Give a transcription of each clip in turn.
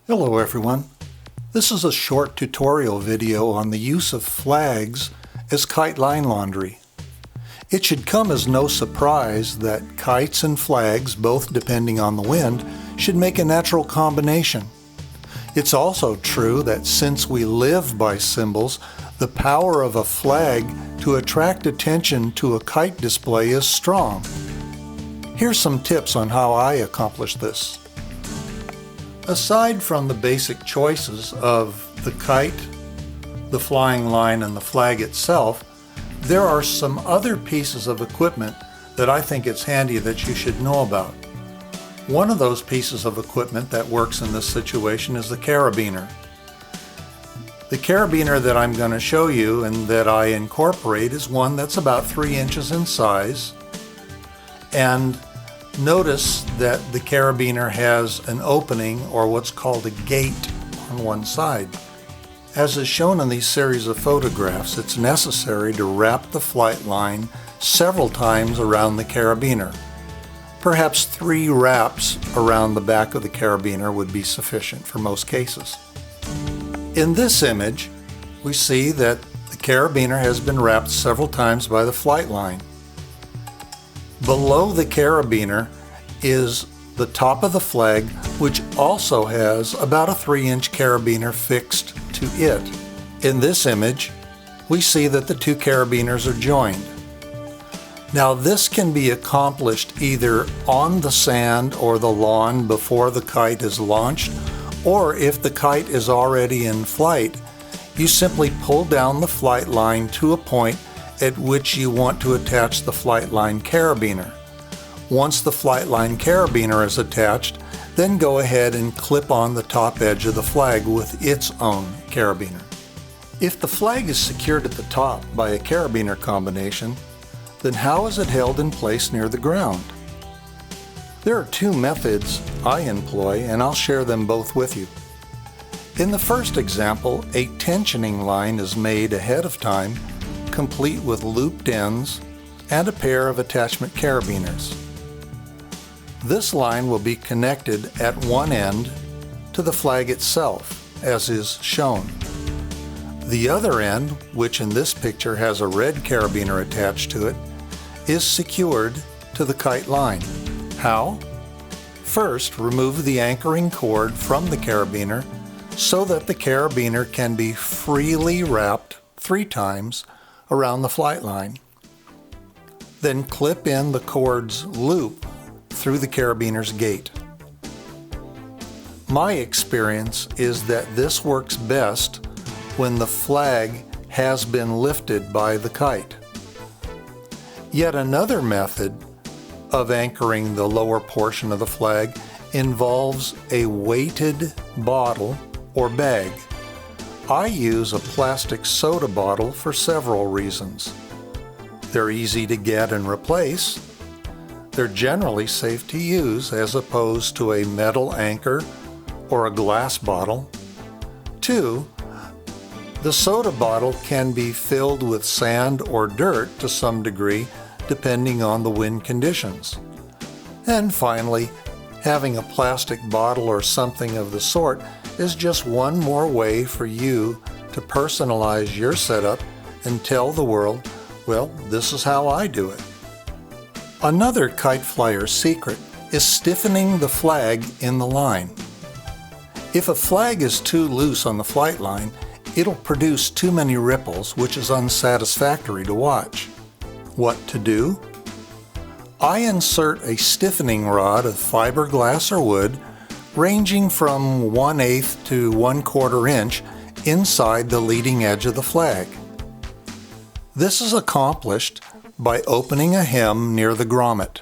Hello everyone. This is a short tutorial video on the use of flags as kite line laundry. It should come as no surprise that kites and flags, both depending on the wind, should make a natural combination. It's also true that since we live by symbols, the power of a flag to attract attention to a kite display is strong. Here's some tips on how I accomplish this. Aside from the basic choices of the kite, the flying line, and the flag itself, there are some other pieces of equipment that I think it's handy that you should know about. One of those pieces of equipment that works in this situation is the carabiner. The carabiner that I'm going to show you and that I incorporate is one that's about 3 inches in size, and notice that the carabiner has an opening, or what's called a gate, on one side. As is shown in these series of photographs, it's necessary to wrap the flight line several times around the carabiner. Perhaps 3 wraps around the back of the carabiner would be sufficient for most cases. In this image, we see that the carabiner has been wrapped several times by the flight line. Below the carabiner is the top of the flag, which also has about a 3-inch carabiner fixed to it. In this image, we see that the 2 carabiners are joined. Now this can be accomplished either on the sand or the lawn before the kite is launched, or if the kite is already in flight, you simply pull down the flight line to a point at which you want to attach the flight line carabiner. Once the flight line carabiner is attached, then go ahead and clip on the top edge of the flag with its own carabiner. If the flag is secured at the top by a carabiner combination, then how is it held in place near the ground? There are 2 methods I employ, and I'll share them both with you. In the first example, a tensioning line is made ahead of time, complete with looped ends and a pair of attachment carabiners. This line will be connected at one end to the flag itself, as is shown. The other end, which in this picture has a red carabiner attached to it, is secured to the kite line. How? First, remove the anchoring cord from the carabiner so that the carabiner can be freely wrapped 3 times around the flight line. Then clip in the cord's loop through the carabiner's gate. My experience is that this works best when the flag has been lifted by the kite. Yet another method of anchoring the lower portion of the flag involves a weighted bottle or bag. I use a plastic soda bottle for several reasons. They're easy to get and replace. They're generally safe to use as opposed to a metal anchor or a glass bottle. 2, the soda bottle can be filled with sand or dirt to some degree depending on the wind conditions. And finally, having a plastic bottle or something of the sort is just one more way for you to personalize your setup and tell the world, well, this is how I do it. Another kite flyer secret is stiffening the flag in the line. If a flag is too loose on the flight line, it'll produce too many ripples, which is unsatisfactory to watch. What to do? I insert a stiffening rod of fiberglass or wood ranging from 1/8 to 1/4 inch inside the leading edge of the flag. This is accomplished by opening a hem near the grommet.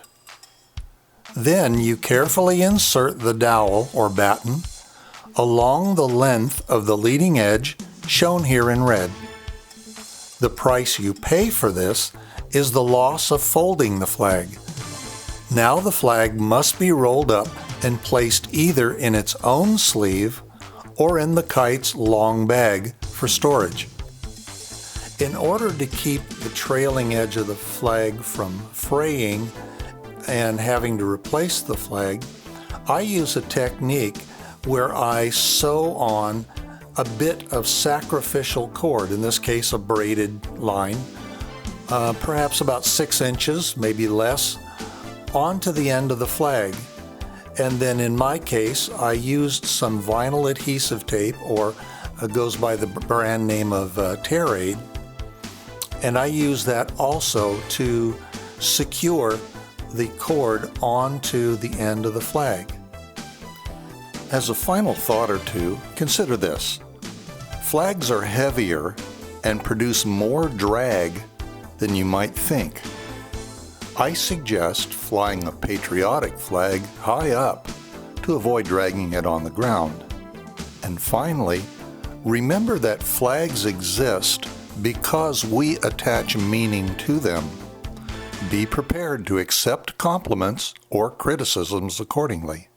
Then you carefully insert the dowel or batten along the length of the leading edge shown here in red. The price you pay for this is the loss of folding the flag. Now the flag must be rolled up and placed either in its own sleeve or in the kite's long bag for storage. In order to keep the trailing edge of the flag from fraying and having to replace the flag, I use a technique where I sew on a bit of sacrificial cord, in this case a braided line, perhaps about 6 inches, maybe less, onto the end of the flag. And then in my case, I used some vinyl adhesive tape, or goes by the brand name of Tear-Aid, and I use that also to secure the cord onto the end of the flag. As a final thought or two, consider this. Flags are heavier and produce more drag than you might think. I suggest flying a patriotic flag high up to avoid dragging it on the ground. And finally, remember that flags exist because we attach meaning to them. Be prepared to accept compliments or criticisms accordingly.